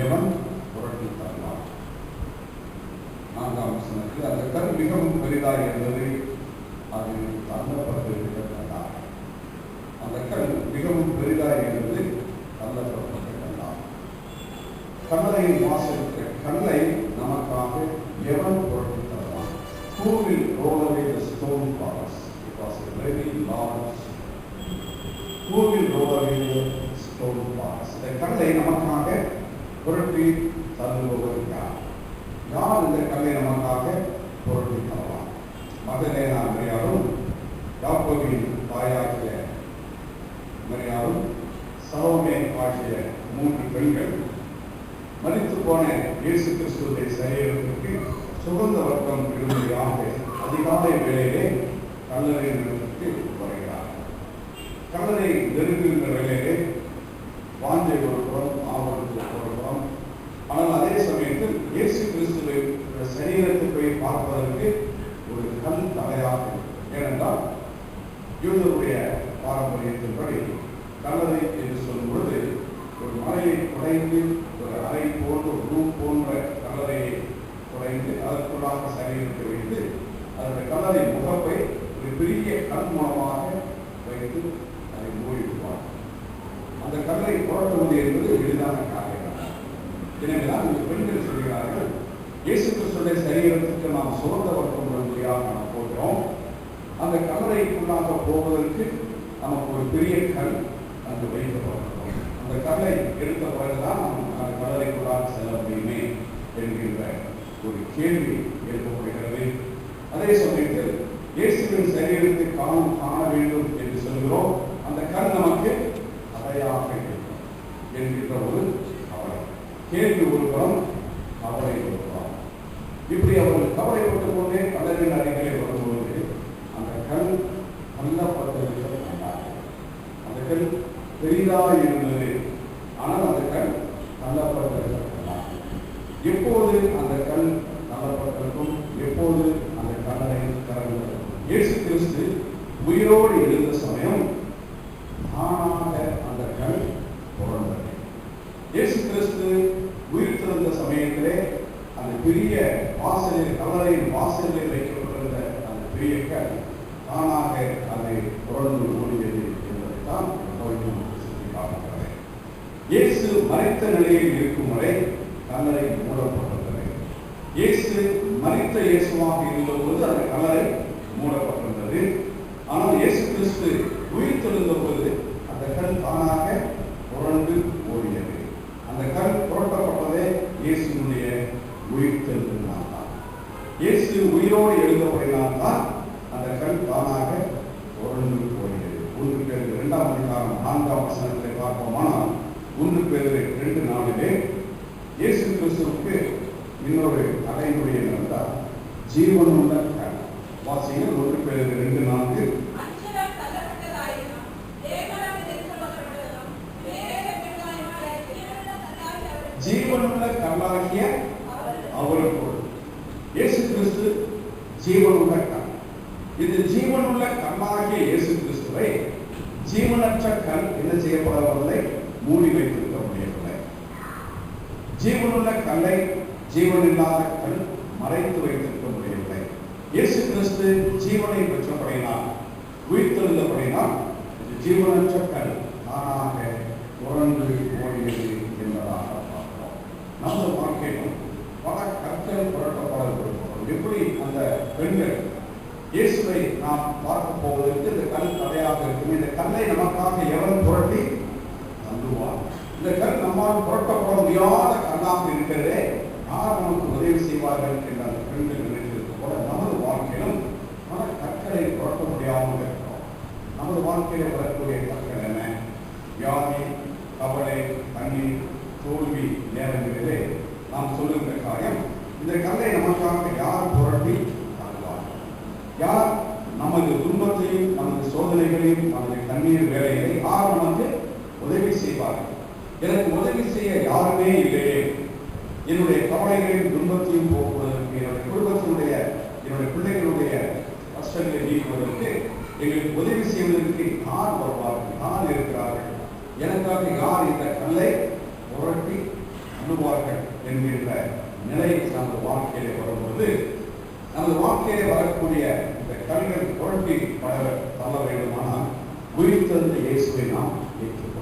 எவன் புரட்டி தரலாம். 4ஆம் வசனத்தில் அந்த கல் மிகவும் பெரிதாக இருந்தது, அது தள்ளப்பட்டிருக்கிறார். அந்த கல் மிகவும் பெரிதாக இருந்தது, தள்ளப்பட்டிருக்கிறார். கல்லறையின் வாசலுக்கு கல்லை நமக்காக எவன் புரட்டி தரலாம்? Who will roll away the stone for us? It was a very large. Who will roll away the stone for us? இந்த கல்லை நமக்காக புரட்டி தள்ளுபவர் யார்? யார் இந்த கல்லை நமக்காக புரட்டி தரலாம்? மகதலேனா மரியாளும், யாக்கோபின் தாயாகிய மரியாளும், சலோமே ஆகிய 3 பெண்கள் மரித்து போன இயேசு கிறிஸ்துவை சரீரத்திற்கு சுகந்த வர்க்கம் இடும்படியாக அதிகாலை வேளையிலே கல்லறை நிறுவனத்திற்கு வருகிறார். கல்லறை நெருங்குகின்ற வேளையிலே வாஞ்சை ஒரு புறம், ஆபத்து ஒரு புறம். ஆனால் அதே சமயத்தில் இயேசு கிறிஸ்துவை சரீரத்தை போய் பார்ப்பதற்கு ஒரு கல் தடையாக. ஏனென்றால் யூதருடைய பாரம்பரியத்தின்படி கல்லறை என்று சொல்லும் பொழுது ஒரு மலையை குடைந்து ஒரு அறை போன்ற ரூம் போன்ற கல்லறையை குடைந்து அதற்குள்ளாக சரீரத்தை வைத்து அதனுடைய கல்லறை முகப்பை ஒரு பெரிய கல் மூலமாக வைத்து அதை மூடிவிடுவார். அந்த கல்லை புரட்டுவது என்பது எளிதான காரியம். எனவேதான் இந்த பெண்கள் சொல்கிறார்கள், இயேசு கிறிஸ்துடைய சரீரத்திற்கு நாம் சுகந்த வர்க்கம் வழியாக நாம் போகிறோம். அந்த கல்லறைக்குள்ளாக போவதற்கு நமக்கு ஒரு பெரிய கல் அங்கு வைக்கப்படும். அந்த கல்லை எடுத்த பிறகுதான் அந்த கல்லறைக்குள்ளாக செல்ல முடியுமே என்கின்ற ஒரு கேள்வி எழுப்பப்படுகிறது. அதே சமயத்தில் இயேசுவின் சரீரத்தை காண வேண்டும் என்று சொல்கிறோம். அந்த கல் நமக்கு அவையாக இருக்கும் என்கின்ற ஒரு கவலை. கேள்வி ஒரு புறம், கவலை ஒரு புறம். இப்படி அவர்கள் கவலைப்பட்டுக் கொண்டே கல்லறின் அருகிலே வரும்போது அந்த கல் தள்ளப்பட்டிருக்கிறது. அந்த கல் பெரிதாக இருந்தது, ஆனால் அந்த கல் தள்ளப்பட்டிருக்கிறது. எப்போது அந்த கல் தள்ளப்பட்டிருக்கும்? எப்போது அந்த கல்லறை திறந்திருக்கும்? இயேசு கிறிஸ்து உயிரோடு எழுந்த சமயம் தானாக அந்த கல் புரண்டது. இயேசு கிறிஸ்து உயிர் திறந்த சமயத்திலே அந்த பெரிய வாசலில், கல்லறையின் வாசலில் வைக்கப்பட்டிருந்த அந்த பெரிய கல் தானாக அதை புரண்டு ஓடியது என்பதைத்தான் சுட்டிக்காட்டுகிறது. இயேசு மரித்த நிலையில் இருக்கும் வரை கல்லறை மூடப்பட்டிருந்தது. இயேசு மரித்த இயேசுவாக இருந்தபோது அந்த கல்லறை மூடப்பட்டிருந்தது. ஆனால் இயேசு கிறிஸ்து உயிர் தெழுந்த போது அந்த கல் தானாக புரண்டு ஓடியது. அந்த கல் புரட்டப்பட்டதே இயேசுடைய உயிர் தெழுந்ததினால் தான். இயேசு உயிரோடு எழுந்தபடினால்தான் அந்த கல் தானாக புரண்டு ஓடியது. 1 பேதுரு 2ஆம் அதிகாரம் 4ஆம் வசனத்தை பார்ப்போமானால் 1 பேதுரு 2:4 இயேசு கிறிஸ்துவுக்கு இன்னொரு அடைமொழி என்னவென்றால் ஜீவனுள்ள கல். வாசிங்கள் 1 பேதுரு 2:4. ஜீவனுள்ள கல்லாகிய அவருக்குள். இயேசு கிறிஸ்து ஜீவனுள்ள கல். இது ஜீவனுள்ள கல்லாகிய இயேசு கிறிஸ்துவை ஜீவனற்ற கல் என்ன செய்யப்படவில்லை? மூடி வைத்திருக்க முடியவில்லை. ஜீவனுள்ள கல்லை ஜீவனில்லாத கல் மறைத்து வைத்திருக்க முடியவில்லை. இயேசு கிறிஸ்து ஜீவனை பெற்றபடினால், உயிர்த்தெழுந்தபடினால் ஜீவனற்ற கல் தானாக புரண்டு ஓடியது என்பதாக பார்க்கிறோம். நமது வாழ்க்கையிலும் பல கற்கள் புரட்டப்பட. எப்படி அந்த பெண்கள் இயேசுவை நாம் பார்க்க போவதற்கு இந்த கல் தடையாக இருக்கும். இந்த கல்லை நமக்காக எவன் புரட்டி தந்துவார்? இந்த கல் நம்மால் புரட்டப்பட முடியாத கல்லாக இருக்கிறதே, யார் நமக்கு உதவி செய்வார்கள் என்ற அந்த பெண்கள் நினைத்திருக்க போல நமது வாழ்க்கையிலும் பல கற்களை புரட்ட முடியாமல் இருக்கிறோம். நமது வாழ்க்கையில் வரக்கூடிய கற்கள் என்ன? வியாதி, கவலை, தண்ணீர், தோல்வி நேரங்களிலே நாம் சொல்லுகின்ற காரியம், இந்த கல்லை நமக்காக யார் புரட்டி தருவார்? யார் நமது துன்பத்தையும் நமது சோதனைகளையும் நமது கண்ணீர் வேலைகளை யார் நமக்கு உதவி செய்வார்கள்? எனக்கு உதவி செய்ய யாருமே இல்லையே. என்னுடைய கவலைகளையும் துன்பத்தையும் போக்குவதற்கு, என்னுடைய குடும்பத்தினுடைய, என்னுடைய பிள்ளைகளுடைய கஷ்டங்களை நீக்குவதற்கு, எங்களுக்கு உதவி செய்வதற்கு யார் வருவார்கள்? யார் இருக்கிறார்கள்? எனக்காக யார் இந்த கல்லை புரட்டி அனுபவங்கள் என்கின்ற நிலை நமது வாழ்க்கையிலே வரும்போது நமது வாழ்க்கையிலே வரக்கூடிய இந்த கண்கள் புரட்டி தள்ள வேண்டுமானால் உயிர்த்தெழுந்த இயேசுவை நாம் ஏற்றுக்கொள்ள